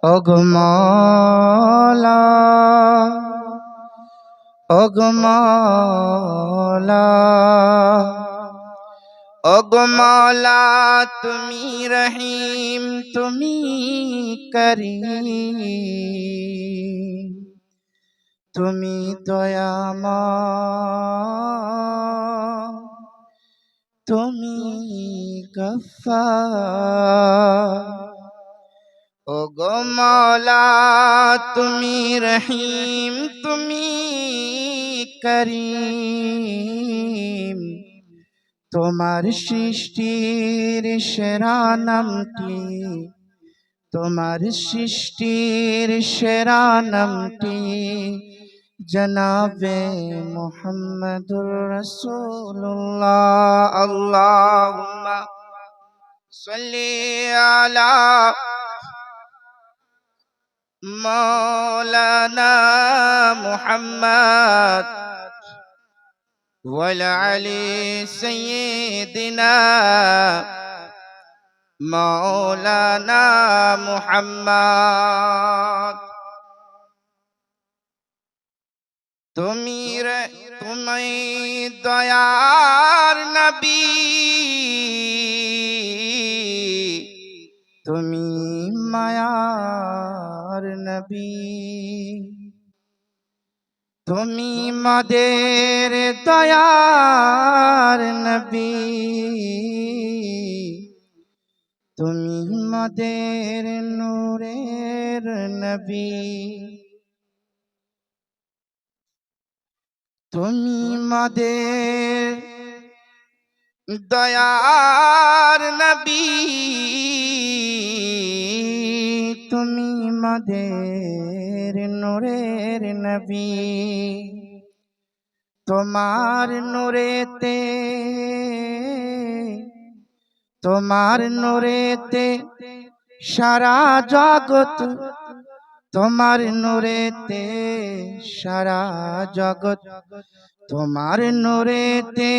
ওগো মওলা ওগো মওলা ওগো মওলা তুমি রহিম তুমি করিম তুমি দয়াময় তুমি গফফার ওগো মওলা তুমি রহিম তুমি করিম তোমার সৃষ্টির সেরা নামটি তোমার সৃষ্টির সেরা নামটি জনাবে মুহাম্মদুর রাসূলুল্লাহ আল্লাহুম্মা সাল্লি আলা মাওলানা মুহাম্মদ ওয়ালা আলি সাইয়্যিদিনা মাওলানা মুহাম্মদ তুমি দয়ার নবী তুমি মায়ার নবী তুমি মদের দয়ার নবী তুমি মদের নূরের নবী তুমি মদের দয়ার নবী তুমি মদের নূরের নবী তোমার নূরেতে সারা জগৎ তোমার নূরেতে সারা জগৎ তোমার নূরেতে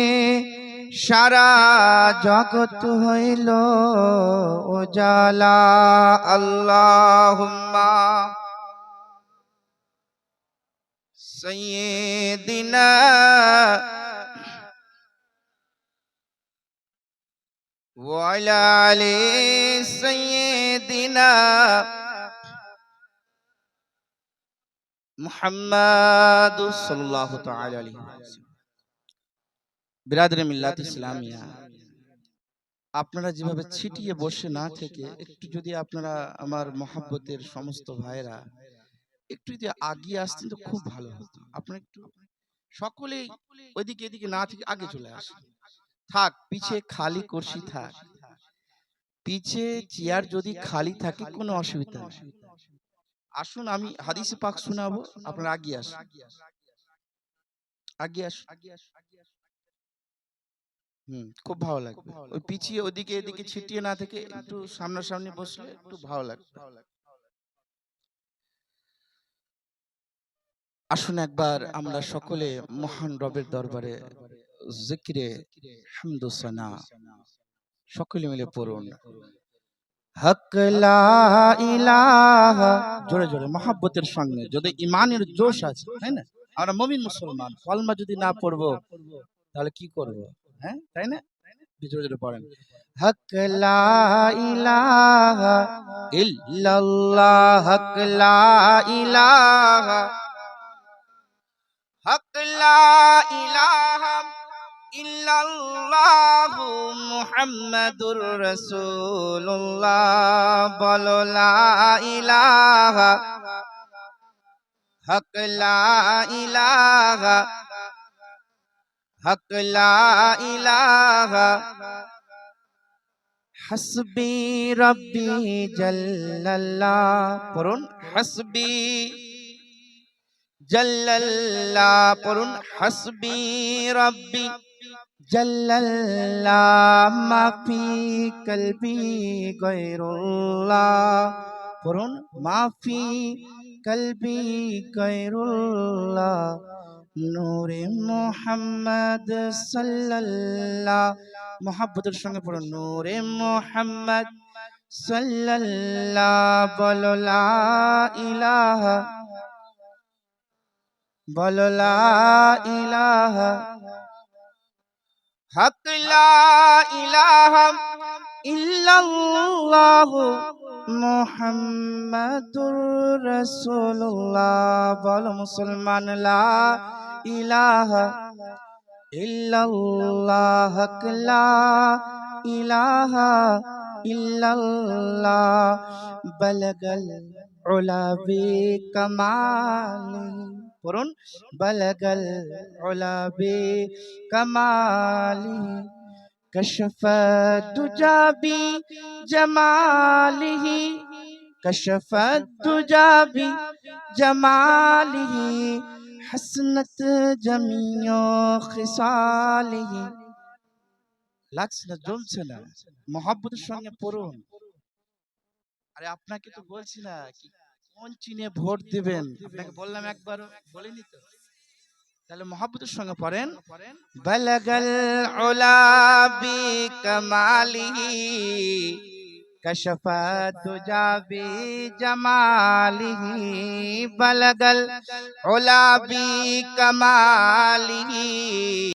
সারা জগৎ হইল উজালা আল্লাহুম্মা সাইয়্যিদিনা ওয়া আলা আলি সাইয়্যিদিনা মুহাম্মদ সাল্লাল্লাহু তাআলা আলাইহি ওয়াসাল্লাম। বিরাদরে মিল্লাত ইসলামিয়া, আপনারা যেভাবে ছিটিয়ে বসে না থেকে একটু যদি আপনারা আমার মহব্বতের সমস্ত ভাইরা একটু যদি আগিয়ে আসতেন তো খুব ভালো হতো। আপনারা একটু সকলেই ওইদিকে এদিকে না থেকে আগে চলে আসেন। থাক পিছে খালি কুরসি থাক, পিছে চেয়ার যদি খালি থাকে কোনো অসুবিধা নেই। আসুন আমি হাদিস পাক শোনাবো, আপনারা আগিয়ে আসুন, আগিয়ে আসুন। খুব ভালো লাগবে। ওই পিছিয়ে ওদিকে এদিকে ছিটিয়ে না থেকে একটু সামনাসামনি বসলে একটু ভালো লাগবে। আসুন একবার আমরা সকলে মহান রবের দরবারে জিকিরে হামদু সানা সকলে মিলে পড়ুন। হক লা ইলাহা, জোরে জোরে মহব্বতের সঙ্গে, যদি ইমানের জোশ আছে, তাই না? আমরা মুমিন মুসলমান, কলমা যদি না পড়বো তাহলে কি করব? হ্যাঁ, তাই না? জোরে জোরে পড়েন। হক লা ইলাহা ইল্লাল্লাহ, হক লা ইলাহা, হক লা ইলাহা ইল্লাল্লাহু মুহাম্মাদুর রাসূলুল্লাহ। বলো লা ইলাহা, হক লা ইলাহা, হক লা ইলাহা, হাসবি রব্বি জাল্লাল্লাহ। পড়ুন হাসবি জাল্লাল্লাহ, পড়ুন হাসবি রব্বি জাল্লাল্লাহ, মাফি কলবি গায়রুল্লাহ। পড়ুন মাফি কলবি গায়রুল্লাহ, নূরে মুহাম্মদ সাল্লাল্লাহ। মুহাব্বতের সঙ্গে পড়ুন নূরে মুহাম্মদ সাল্লাল্লাহু বলো লা ইলাহা, বলো লা ইলাহা, হক লা ইলাহা ইল্লাল্লাহ মুহাম্মাদুর রাসূলুল্লাহ। বলো মুসলমান লা ইলাহা ইল্লাল্লাহ, হক লা ইলাহা ইল্লাল্লাহ, বালাগাল উলা বি কামালি। পড়ুন, বালাগাল উলা বি কামালি, কশফা দুজা বি জামালিহি, কশফা দুজা বি জামালিহি, হাসনাত জামিউ খিসালিহি। লাগছে না, জমছে না? মহব্বতের সঙ্গে পড়ুন। আরে আপনাকে তো বলছি না কি কোন চিনে ভোট দিবেন, আপনাকে বললাম একবার, বলিনি তো? তাহলে মহব্বতের সঙ্গে পড়েন, বালাগাল উলা বি কামালিহি, কশফা দুজা বি জামালিহি, বালাগাল উলা বি কামালিহি।